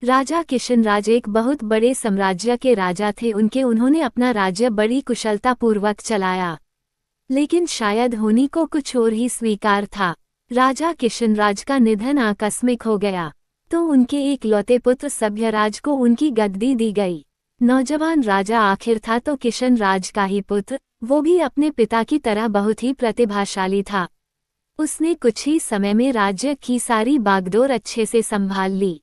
राजा किशनराज एक बहुत बड़े साम्राज्य के राजा थे। उन्होंने अपना राज्य बड़ी कुशलतापूर्वक चलाया, लेकिन शायद होनी को कुछ और ही स्वीकार था। राजा किशनराज का निधन आकस्मिक हो गया, तो उनके एकलौते पुत्र सभ्यराज को उनकी गद्दी दी गई। नौजवान राजा आखिर था तो किशनराज का ही पुत्र, वो भी अपने पिता की तरह बहुत ही प्रतिभाशाली था। उसने कुछ ही समय में राज्य की सारी बागडोर अच्छे से संभाल ली।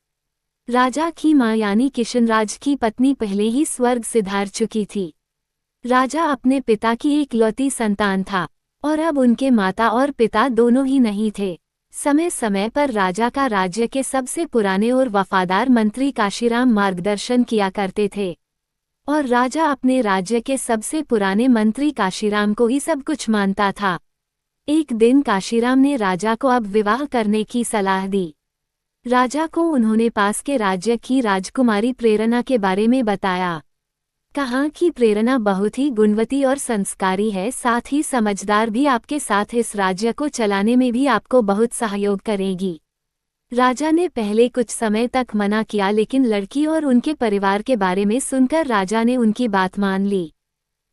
राजा की माँ यानी किशनराज की पत्नी पहले ही स्वर्ग सिधार चुकी थी। राजा अपने पिता की एकलौती संतान था और अब उनके माता और पिता दोनों ही नहीं थे। समय समय पर राजा का राज्य के सबसे पुराने और वफादार मंत्री काशीराम मार्गदर्शन किया करते थे, और राजा अपने राज्य के सबसे पुराने मंत्री काशीराम को ही सब कुछ मानता था। एक दिन काशीराम ने राजा को अब विवाह करने की सलाह दी। राजा को उन्होंने पास के राज्य की राजकुमारी प्रेरणा के बारे में बताया। कहा कि प्रेरणा बहुत ही गुणवती और संस्कारी है, साथ ही समझदार भी, आपके साथ इस राज्य को चलाने में भी आपको बहुत सहयोग करेगी। राजा ने पहले कुछ समय तक मना किया, लेकिन लड़की और उनके परिवार के बारे में सुनकर राजा ने उनकी बात मान ली।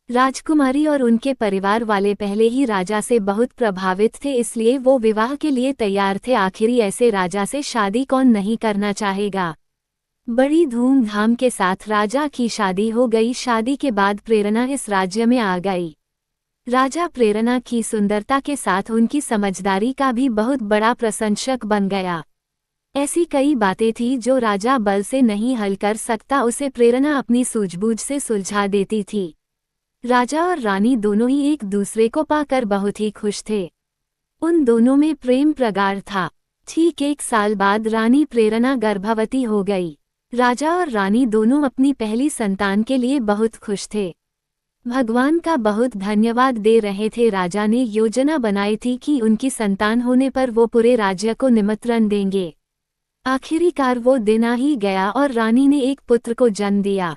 राजकुमारी और उनके परिवार वाले पहले ही राजा से बहुत प्रभावित थे, इसलिए वो विवाह के लिए तैयार थे। आखिरी ऐसे राजा से शादी कौन नहीं करना चाहेगा। बड़ी धूमधाम के साथ राजा की शादी हो गई। शादी के बाद प्रेरणा इस राज्य में आ गई। राजा प्रेरणा की सुंदरता के साथ उनकी समझदारी का भी बहुत बड़ा प्रशंसक बन गया। ऐसी कई बातें थी जो राजा बल से नहीं हल कर सकता, उसे प्रेरणा अपनी सूझबूझ से सुलझा देती थी। राजा और रानी दोनों ही एक दूसरे को पाकर बहुत ही खुश थे। उन दोनों में प्रेम प्रगाढ़ था। ठीक 1 साल बाद रानी प्रेरणा गर्भवती हो गई। राजा और रानी दोनों अपनी पहली संतान के लिए बहुत खुश थे। भगवान का बहुत धन्यवाद दे रहे थे। राजा ने योजना बनाई थी कि उनकी संतान होने पर वो पूरे राज्य को निमंत्रण देंगे। आखिरकार वो दिन आ ही गया और रानी ने एक पुत्र को जन्म दिया।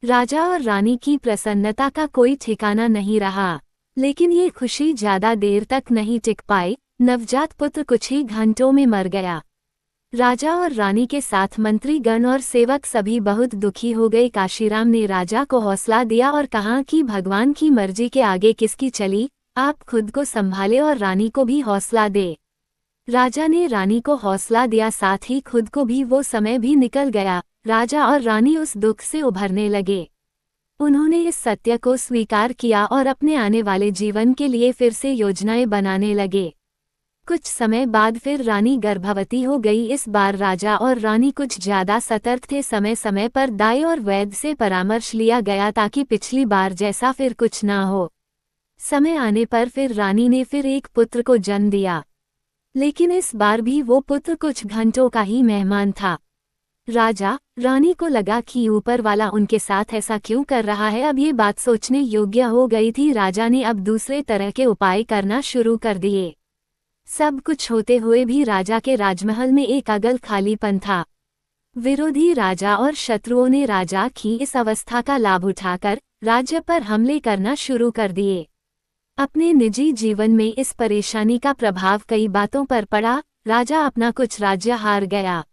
राजा और रानी की प्रसन्नता का कोई ठिकाना नहीं रहा, लेकिन ये खुशी ज्यादा देर तक नहीं टिक पाई। नवजात पुत्र कुछ ही घंटों में मर गया। राजा और रानी के साथ मंत्रीगण और सेवक सभी बहुत दुखी हो गए। काशीराम ने राजा को हौसला दिया और कहा कि भगवान की मर्जी के आगे किसकी चली, आप खुद को संभाले और रानी को भी हौसला दे। राजा ने रानी को हौसला दिया, साथ ही खुद को भी। वो समय भी निकल गया। राजा और रानी उस दुख से उभरने लगे। उन्होंने इस सत्य को स्वीकार किया और अपने आने वाले जीवन के लिए फिर से योजनाएं बनाने लगे। कुछ समय बाद फिर रानी गर्भवती हो गई। इस बार राजा और रानी कुछ ज्यादा सतर्क थे। समय समय पर दाई और वैद्य से परामर्श लिया गया ताकि पिछली बार जैसा फिर कुछ ना हो। समय आने पर फिर रानी ने फिर एक पुत्र को जन्म दिया, लेकिन इस बार भी वो पुत्र कुछ घंटों का ही मेहमान था। राजा रानी को लगा कि ऊपर वाला उनके साथ ऐसा क्यों कर रहा है। अब ये बात सोचने योग्य हो गई थी। राजा ने अब दूसरे तरह के उपाय करना शुरू कर दिए। सब कुछ होते हुए भी राजा के राजमहल में एक अगल खालीपन था। विरोधी राजा और शत्रुओं ने राजा की इस अवस्था का लाभ उठाकर राज्य पर हमले करना शुरू कर दिए। अपने निजी जीवन में इस परेशानी का प्रभाव कई बातों पर पड़ा। राजा अपना कुछ राज्य हार गया।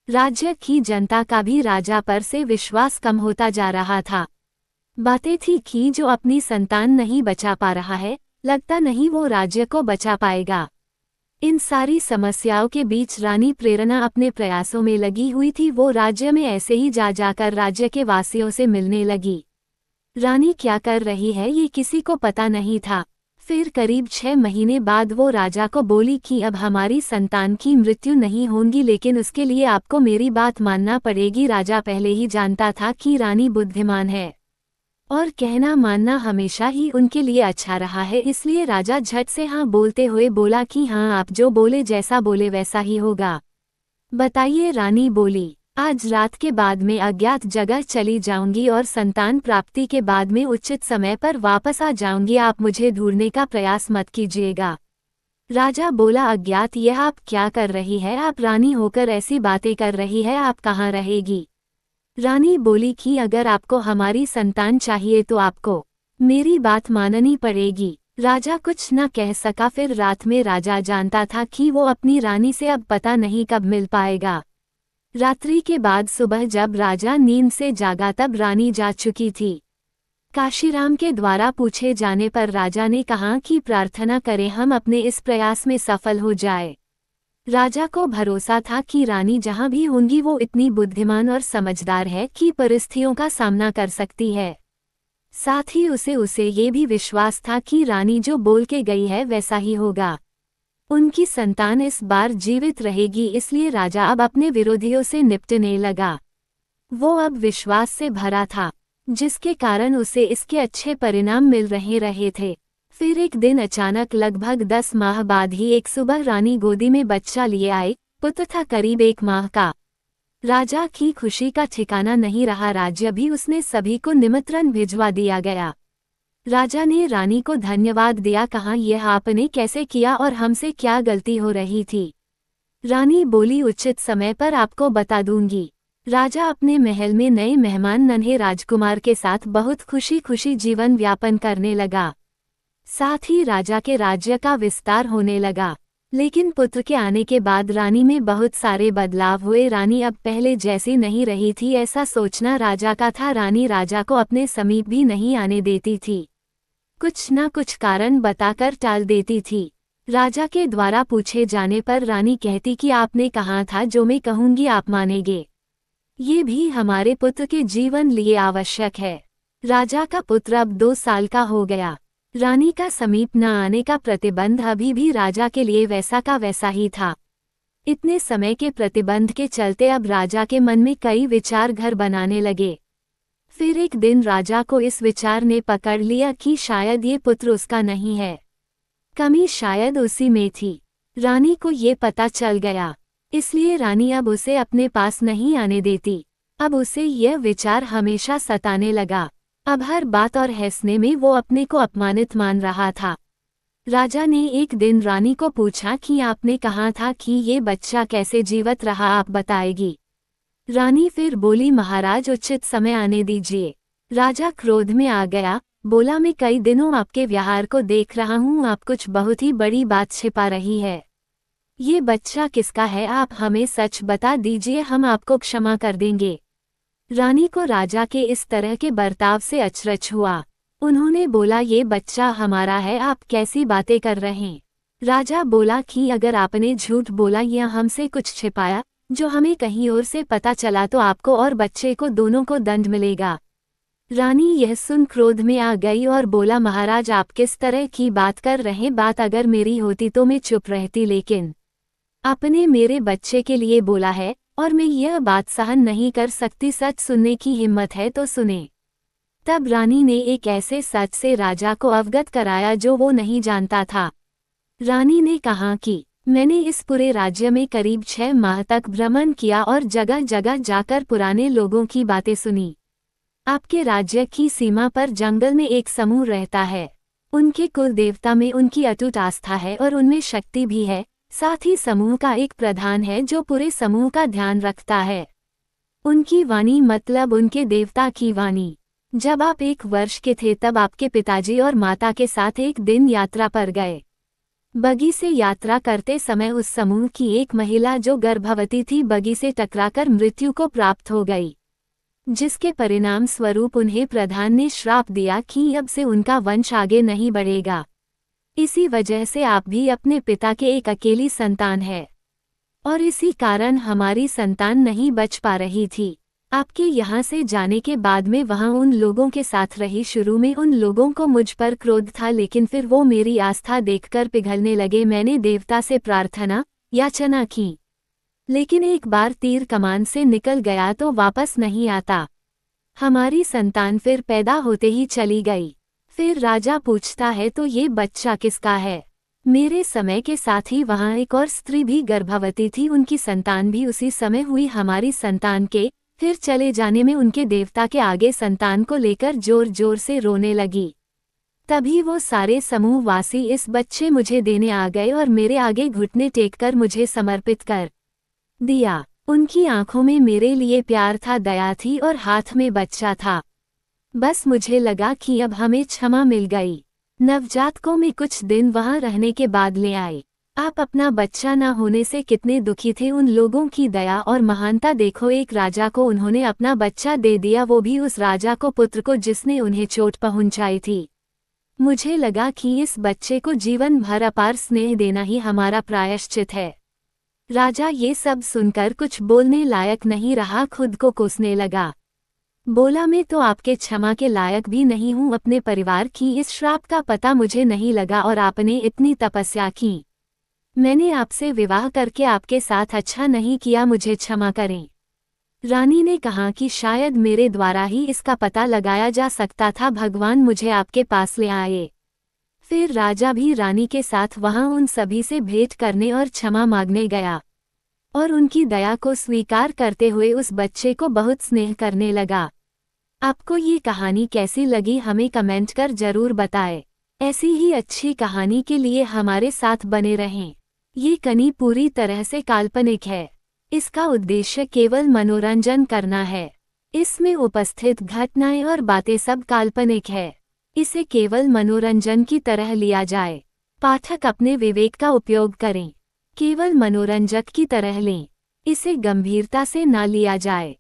राज्य की जनता का भी राजा पर से विश्वास कम होता जा रहा था। बातें थी कि जो अपनी संतान नहीं बचा पा रहा है, लगता नहीं वो राज्य को बचा पाएगा। इन सारी समस्याओं के बीच रानी प्रेरणा अपने प्रयासों में लगी हुई थी। वो राज्य में ऐसे ही जा जाकर राज्य के वासियों से मिलने लगी। रानी क्या कर रही है ये किसी को पता नहीं था। फिर करीब 6 महीने बाद वो राजा को बोली कि अब हमारी संतान की मृत्यु नहीं होगी, लेकिन उसके लिए आपको मेरी बात मानना पड़ेगी। राजा पहले ही जानता था कि रानी बुद्धिमान है और कहना मानना हमेशा ही उनके लिए अच्छा रहा है, इसलिए राजा झट से हाँ बोलते हुए बोला कि हाँ, आप जो बोले, जैसा बोले वैसा ही होगा। बताइए। रानी बोली, आज रात के बाद मैं अज्ञात जगह चली जाऊंगी और संतान प्राप्ति के बाद में उचित समय पर वापस आ जाऊंगी। आप मुझे ढूंढने का प्रयास मत कीजिएगा। राजा बोला, अज्ञात? यह आप क्या कर रही है? आप रानी होकर ऐसी बातें कर रही है, आप कहाँ रहेगी? रानी बोली कि अगर आपको हमारी संतान चाहिए तो आपको मेरी बात माननी पड़ेगी। राजा कुछ न कह सका। फिर रात में राजा जानता था कि वो अपनी रानी से अब पता नहीं कब मिल पाएगा। रात्रि के बाद सुबह जब राजा नींद से जागा तब रानी जा चुकी थी। काशीराम के द्वारा पूछे जाने पर राजा ने कहा कि प्रार्थना करें हम अपने इस प्रयास में सफल हो जाए। राजा को भरोसा था कि रानी जहां भी होंगी वो इतनी बुद्धिमान और समझदार है कि परिस्थितियों का सामना कर सकती है। साथ ही उसे ये भी विश्वास था कि रानी जो बोल के गई है वैसा ही होगा। उनकी संतान इस बार जीवित रहेगी, इसलिए राजा अब अपने विरोधियों से निपटने लगा। वो अब विश्वास से भरा था, जिसके कारण उसे इसके अच्छे परिणाम मिल रहे थे। फिर एक दिन अचानक लगभग 10 माह बाद ही एक सुबह रानी गोदी में बच्चा लिए आई। पुत्र था करीब 1 माह का। राजा की खुशी का ठिकाना नहीं रहा। राज्य भी उसने सभी को निमंत्रण भिजवा दिया गया। राजा ने रानी को धन्यवाद दिया, कहा यह आपने कैसे किया और हमसे क्या गलती हो रही थी। रानी बोली उचित समय पर आपको बता दूंगी। राजा अपने महल में नए मेहमान नन्हे राजकुमार के साथ बहुत खुशी खुशी जीवन व्यापन करने लगा। साथ ही राजा के राज्य का विस्तार होने लगा। लेकिन पुत्र के आने के बाद रानी में बहुत सारे बदलाव हुए। रानी अब पहले जैसी नहीं रही थी, ऐसा सोचना राजा का था। रानी राजा को अपने समीप भी नहीं आने देती थी, कुछ न कुछ कारण बताकर टाल देती थी। राजा के द्वारा पूछे जाने पर रानी कहती कि आपने कहा था जो मैं कहूंगी आप मानेंगे। ये भी हमारे पुत्र के जीवन लिए आवश्यक है। राजा का पुत्र अब 2 साल का हो गया। रानी का समीप न आने का प्रतिबंध अभी भी राजा के लिए वैसा का वैसा ही था। इतने समय के प्रतिबंध के चलते अब राजा के मन में कई विचार घर बनाने लगे। फिर एक दिन राजा को इस विचार ने पकड़ लिया कि शायद ये पुत्र उसका नहीं है, कमी शायद उसी में थी। रानी को ये पता चल गया, इसलिए रानी अब उसे अपने पास नहीं आने देती। अब उसे यह विचार हमेशा सताने लगा। अब हर बात और हंसने में वो अपने को अपमानित मान रहा था। राजा ने एक दिन रानी को पूछा कि आपने कहा था कि ये बच्चा कैसे जीवित रहा, आप बताएगी। रानी फिर बोली महाराज उचित समय आने दीजिए। राजा क्रोध में आ गया, बोला मैं कई दिनों आपके व्यवहार को देख रहा हूँ, आप कुछ बहुत ही बड़ी बात छिपा रही है। ये बच्चा किसका है, आप हमें सच बता दीजिए, हम आपको क्षमा कर देंगे। रानी को राजा के इस तरह के बर्ताव से अचरज हुआ। उन्होंने बोला ये बच्चा हमारा है, आप कैसी बातें कर रहे हैं। राजा बोला कि अगर आपने झूठ बोला या हमसे कुछ छिपाया जो हमें कहीं और से पता चला तो आपको और बच्चे को दोनों को दंड मिलेगा। रानी यह सुन क्रोध में आ गई और बोला महाराज आप किस तरह की बात कर रहे हैं, बात अगर मेरी होती तो मैं चुप रहती, लेकिन आपने मेरे बच्चे के लिए बोला है और मैं यह बात सहन नहीं कर सकती। सच सुनने की हिम्मत है तो सुने। तब रानी ने एक ऐसे सच से राजा को अवगत कराया जो वो नहीं जानता था। रानी ने कहा कि मैंने इस पूरे राज्य में करीब 6 माह तक भ्रमण किया और जगह जगह जाकर पुराने लोगों की बातें सुनी। आपके राज्य की सीमा पर जंगल में एक समूह रहता है। उनके कुल देवता में उनकी अटूट आस्था है और उनमें शक्ति भी है। साथ ही समूह का एक प्रधान है जो पूरे समूह का ध्यान रखता है। उनकी वाणी मतलब उनके देवता की वाणी। जब आप 1 वर्ष के थे तब आपके पिताजी और माता के साथ एक दिन यात्रा पर गए। बगी से यात्रा करते समय उस समूह की एक महिला जो गर्भवती थी बगी से टकराकर मृत्यु को प्राप्त हो गई, जिसके परिणाम स्वरूप उन्हें प्रधान ने श्राप दिया कि अब से उनका वंश आगे नहीं बढ़ेगा। इसी वजह से आप भी अपने पिता के एक अकेली संतान है और इसी कारण हमारी संतान नहीं बच पा रही थी। आपके यहाँ से जाने के बाद में वहाँ उन लोगों के साथ रही। शुरू में उन लोगों को मुझ पर क्रोध था, लेकिन फिर वो मेरी आस्था देखकर पिघलने लगे। मैंने देवता से प्रार्थना याचना की, लेकिन एक बार तीर कमान से निकल गया तो वापस नहीं आता। हमारी संतान फिर पैदा होते ही चली गई। फिर राजा पूछता है तो ये बच्चा किसका है। मेरे समय के साथ ही वहाँ एक और स्त्री भी गर्भवती थी, उनकी संतान भी उसी समय हुई। हमारी संतान के फिर चले जाने में उनके देवता के आगे संतान को लेकर जोर जोर से रोने लगी। तभी वो सारे समूहवासी इस बच्चे मुझे देने आ गए और मेरे आगे घुटने टेककर मुझे समर्पित कर दिया। उनकी आंखों में मेरे लिए प्यार था, दया थी और हाथ में बच्चा था। बस मुझे लगा कि अब हमें क्षमा मिल गई। नवजात को मैं कुछ दिन वहां रहने के बाद ले आई। आप अपना बच्चा न होने से कितने दुखी थे। उन लोगों की दया और महानता देखो, एक राजा को उन्होंने अपना बच्चा दे दिया, वो भी उस राजा को, पुत्र को जिसने उन्हें चोट पहुंचाई थी। मुझे लगा कि इस बच्चे को जीवन भर अपार स्नेह देना ही हमारा प्रायश्चित है। राजा ये सब सुनकर कुछ बोलने लायक नहीं रहा, खुद को कोसने लगा। बोला, मैं तो आपके क्षमा के लायक भी नहीं हूँ। अपने परिवार की इस श्राप का पता मुझे नहीं लगा और आपने इतनी तपस्या की। मैंने आपसे विवाह करके आपके साथ अच्छा नहीं किया, मुझे क्षमा करें। रानी ने कहा कि शायद मेरे द्वारा ही इसका पता लगाया जा सकता था, भगवान मुझे आपके पास ले आए। फिर राजा भी रानी के साथ वहां उन सभी से भेंट करने और क्षमा मांगने गया और उनकी दया को स्वीकार करते हुए उस बच्चे को बहुत स्नेह करने लगा। आपको ये कहानी कैसी लगी हमें कमेंट कर जरूर बताएं। ऐसी ही अच्छी कहानी के लिए हमारे साथ बने रहें। ये कहानी पूरी तरह से काल्पनिक है। इसका उद्देश्य केवल मनोरंजन करना है। इसमें उपस्थित घटनाएं और बातें सब काल्पनिक है। इसे केवल मनोरंजन की तरह लिया जाए। पाठक अपने विवेक का उपयोग करें, केवल मनोरंजक की तरह लें। इसे गंभीरता से ना लिया जाए।